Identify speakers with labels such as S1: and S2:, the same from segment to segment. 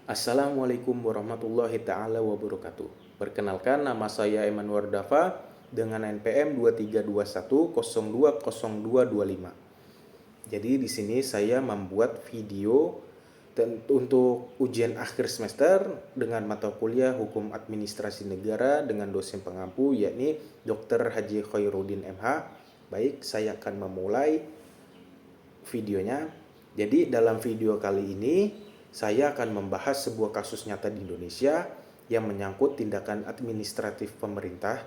S1: Assalamualaikum warahmatullahi taala wabarakatuh. Perkenalkan, nama saya Emanuel Dafa dengan NPM 2321020225. Jadi di sini saya membuat video untuk ujian akhir semester dengan mata kuliah Hukum Administrasi Negara dengan dosen pengampu yakni Dr. Haji Khairuddin MH. Baik, saya akan memulai videonya. Jadi dalam video kali ini saya akan membahas sebuah kasus nyata di Indonesia yang menyangkut tindakan administratif pemerintah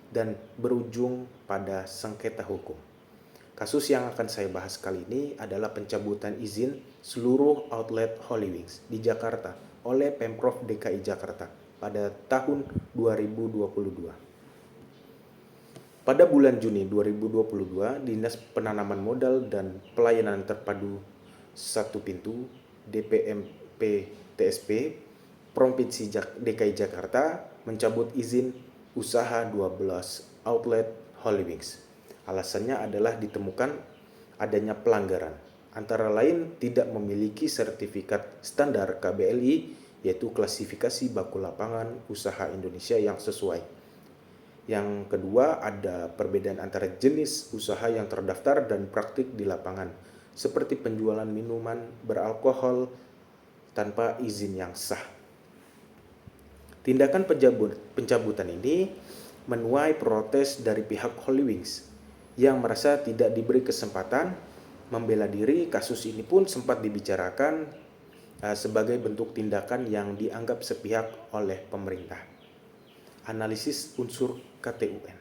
S1: dan berujung pada sengketa hukum. Kasus yang akan saya bahas kali ini adalah pencabutan izin seluruh outlet Holy Wings di Jakarta oleh Pemprov DKI Jakarta pada tahun 2022. Pada bulan Juni 2022, Dinas Penanaman Modal dan Pelayanan Terpadu Satu Pintu DPMP TSP Provinsi DKI Jakarta mencabut izin usaha 12 outlet Holy Wings. Alasannya adalah ditemukan adanya pelanggaran, antara lain tidak memiliki sertifikat standar KBLI, yaitu klasifikasi baku lapangan usaha Indonesia yang sesuai. Yang kedua, ada perbedaan antara jenis usaha yang terdaftar dan praktik di lapangan, seperti penjualan minuman beralkohol tanpa izin yang sah. Tindakan pencabutan ini menuai protes dari pihak Holy Wings yang merasa tidak diberi kesempatan membela diri. Kasus ini pun sempat dibicarakan sebagai bentuk tindakan yang dianggap sepihak oleh pemerintah. Analisis unsur KTUN.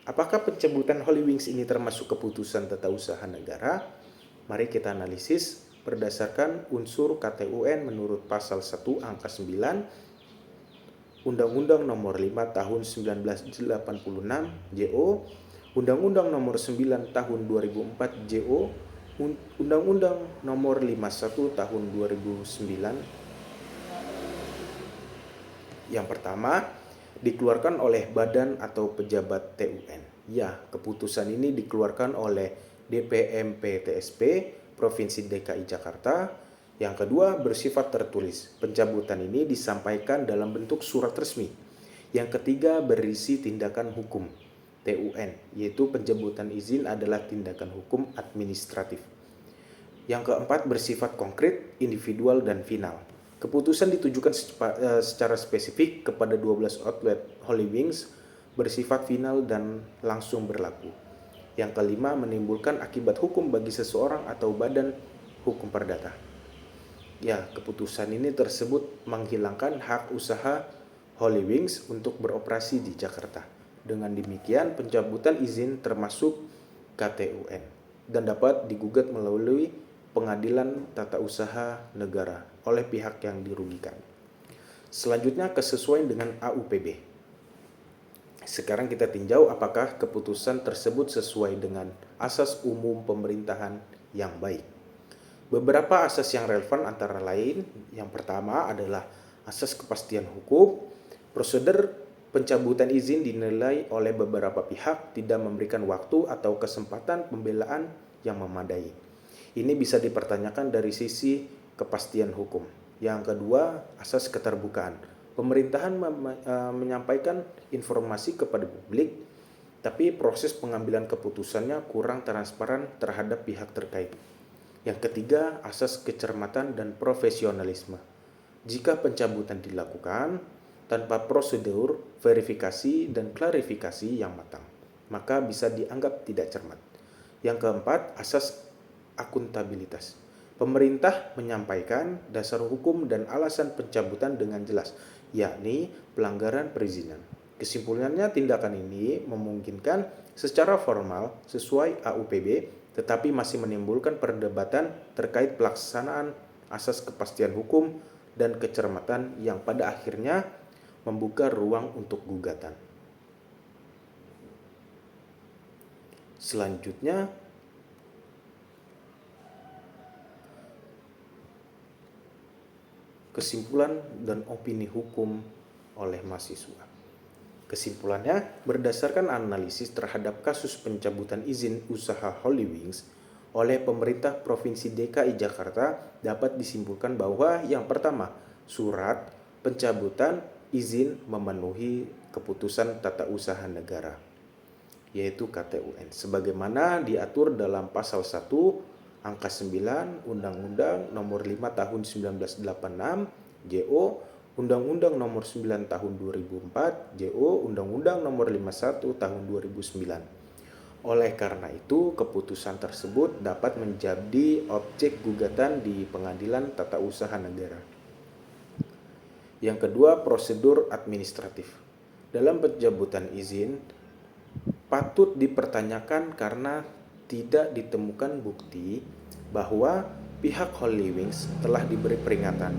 S1: Apakah pencabutan Holy Wings ini termasuk keputusan tata usaha negara? Mari kita analisis berdasarkan unsur KTUN menurut pasal 1 angka 9 Undang-Undang Nomor 5 Tahun 1986 JO, Undang-Undang Nomor 9 Tahun 2004 JO, Undang-Undang Nomor 51 Tahun 2009. Yang pertama, dikeluarkan oleh badan atau pejabat TUN. Ya, keputusan ini dikeluarkan oleh DPMP TSP Provinsi DKI Jakarta. Yang kedua, bersifat tertulis. Pencabutan ini disampaikan dalam bentuk surat resmi. Yang ketiga, berisi tindakan hukum TUN, yaitu pencabutan izin adalah tindakan hukum administratif. Yang keempat, bersifat konkret, individual, dan final. Keputusan ditujukan secara spesifik kepada 12 outlet Holy Wings, bersifat final dan langsung berlaku. Yang kelima, menimbulkan akibat hukum bagi seseorang atau badan hukum perdata. Ya, keputusan ini tersebut menghilangkan hak usaha Holy Wings untuk beroperasi di Jakarta. Dengan demikian, pencabutan izin termasuk KTUN dan dapat digugat melalui Pengadilan Tata Usaha Negara oleh pihak yang dirugikan. Selanjutnya, kesesuaian dengan AUPB. Sekarang kita tinjau apakah keputusan tersebut sesuai dengan asas umum pemerintahan yang baik. Beberapa asas yang relevan antara lain, yang pertama adalah asas kepastian hukum. Prosedur pencabutan izin dinilai oleh beberapa pihak tidak memberikan waktu atau kesempatan pembelaan yang memadai. Ini bisa dipertanyakan dari sisi kepastian hukum. Yang kedua, asas keterbukaan. Pemerintahan menyampaikan informasi kepada publik, tapi proses pengambilan keputusannya kurang transparan terhadap pihak terkait. Yang ketiga, asas kecermatan dan profesionalisme. Jika pencabutan dilakukan tanpa prosedur, verifikasi, dan klarifikasi yang matang, maka bisa dianggap tidak cermat. Yang keempat, asas akuntabilitas. Pemerintah menyampaikan dasar hukum dan alasan pencabutan dengan jelas, yakni pelanggaran perizinan. Kesimpulannya, tindakan ini memungkinkan secara formal sesuai AUPB, tetapi masih menimbulkan perdebatan terkait pelaksanaan asas kepastian hukum dan kecermatan yang pada akhirnya membuka ruang untuk gugatan. Selanjutnya, kesimpulan dan opini hukum oleh mahasiswa. Kesimpulannya, berdasarkan analisis terhadap kasus pencabutan izin usaha Holy Wings oleh pemerintah Provinsi DKI Jakarta, dapat disimpulkan bahwa yang pertama, surat pencabutan izin memenuhi keputusan tata usaha negara, yaitu KTUN, sebagaimana diatur dalam pasal 1 angka 9 Undang-Undang Nomor 5 Tahun 1986 JO, Undang-Undang Nomor 9 Tahun 2004 JO, Undang-Undang Nomor 51 Tahun 2009. Oleh karena itu, keputusan tersebut dapat menjadi objek gugatan di Pengadilan Tata Usaha Negara. Yang kedua, prosedur administratif. Dalam pencabutan izin patut dipertanyakan karena tidak ditemukan bukti bahwa pihak Holy Wings telah diberi peringatan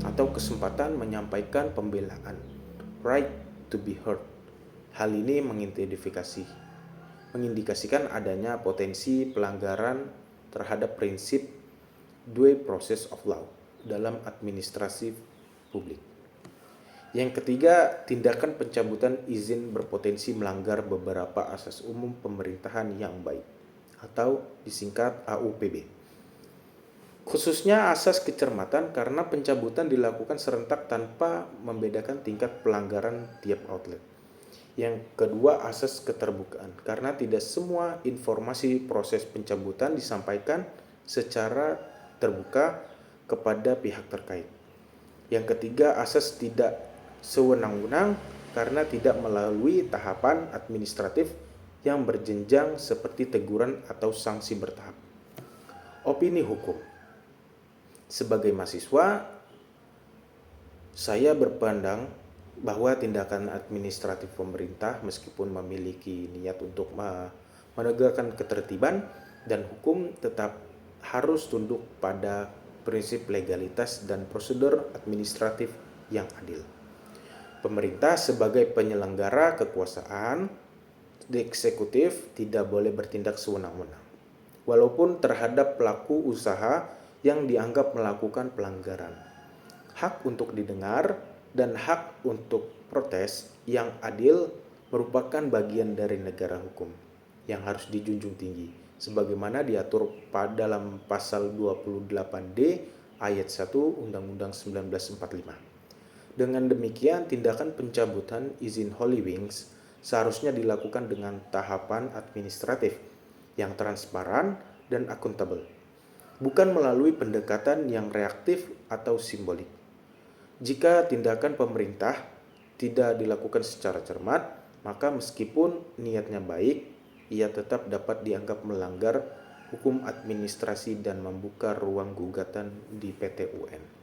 S1: atau kesempatan menyampaikan pembelaan, right to be heard. Hal ini mengindikasikan adanya potensi pelanggaran terhadap prinsip due process of law dalam administrasi publik. Yang ketiga, tindakan pencabutan izin berpotensi melanggar beberapa asas umum pemerintahan yang baik atau disingkat AUPB. Khususnya asas kecermatan karena pencabutan dilakukan serentak tanpa membedakan tingkat pelanggaran tiap outlet. Yang kedua, asas keterbukaan karena tidak semua informasi proses pencabutan disampaikan secara terbuka kepada pihak terkait. Yang ketiga, asas tidak sewenang-wenang karena tidak melalui tahapan administratif yang berjenjang seperti teguran atau sanksi bertahap. Opini hukum. Sebagai mahasiswa, saya berpandang bahwa tindakan administratif pemerintah meskipun memiliki niat untuk menegakkan ketertiban dan hukum tetap harus tunduk pada prinsip legalitas dan prosedur administratif yang adil. Pemerintah sebagai penyelenggara kekuasaan eksekutif tidak boleh bertindak sewenang-wenang, walaupun terhadap pelaku usaha yang dianggap melakukan pelanggaran. Hak untuk didengar dan hak untuk protes yang adil merupakan bagian dari negara hukum yang harus dijunjung tinggi, sebagaimana diatur dalam pasal 28D ayat 1 Undang-Undang 1945. Dengan demikian, tindakan pencabutan izin Holy Wings seharusnya dilakukan dengan tahapan administratif yang transparan dan akuntabel, bukan melalui pendekatan yang reaktif atau simbolik. Jika tindakan pemerintah tidak dilakukan secara cermat, maka meskipun niatnya baik, ia tetap dapat dianggap melanggar hukum administrasi dan membuka ruang gugatan di PT UN.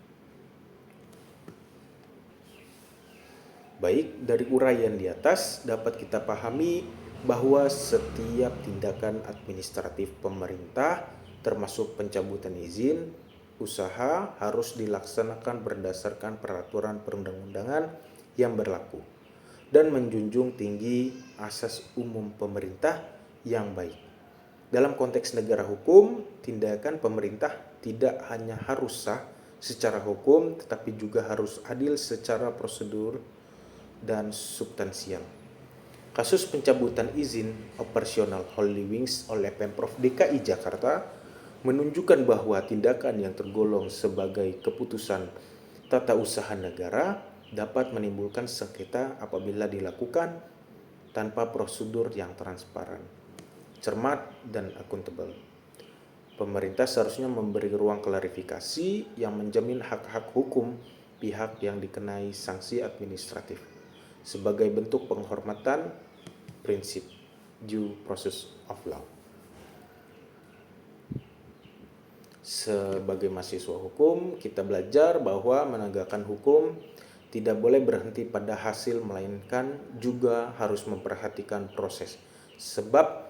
S1: Baik, dari uraian di atas dapat kita pahami bahwa setiap tindakan administratif pemerintah termasuk pencabutan izin usaha harus dilaksanakan berdasarkan peraturan perundang-undangan yang berlaku dan menjunjung tinggi asas umum pemerintah yang baik. Dalam konteks negara hukum, tindakan pemerintah tidak hanya harus sah secara hukum tetapi juga harus adil secara prosedur dan substansial. Kasus pencabutan izin operasional Holy Wings oleh Pemprov DKI Jakarta menunjukkan bahwa tindakan yang tergolong sebagai keputusan tata usaha negara dapat menimbulkan sengketa apabila dilakukan tanpa prosedur yang transparan, cermat, dan akuntabel. Pemerintah seharusnya memberi ruang klarifikasi yang menjamin hak-hak hukum pihak yang dikenai sanksi administratif sebagai bentuk penghormatan prinsip due process of law. Sebagai mahasiswa hukum, kita belajar bahwa menegakkan hukum tidak boleh berhenti pada hasil, melainkan juga harus memperhatikan proses. Sebab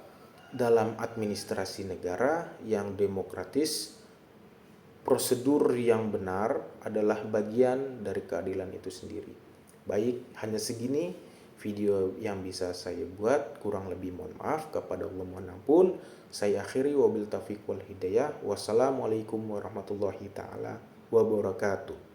S1: dalam administrasi negara yang demokratis, prosedur yang benar adalah bagian dari keadilan itu sendiri. Baik, hanya segini video yang bisa saya buat, kurang lebih mohon maaf, kepada Allah mohon ampun. Saya akhiri wabil taufiq wal hidayah. Wassalamualaikum warahmatullahi taala wabarakatuh.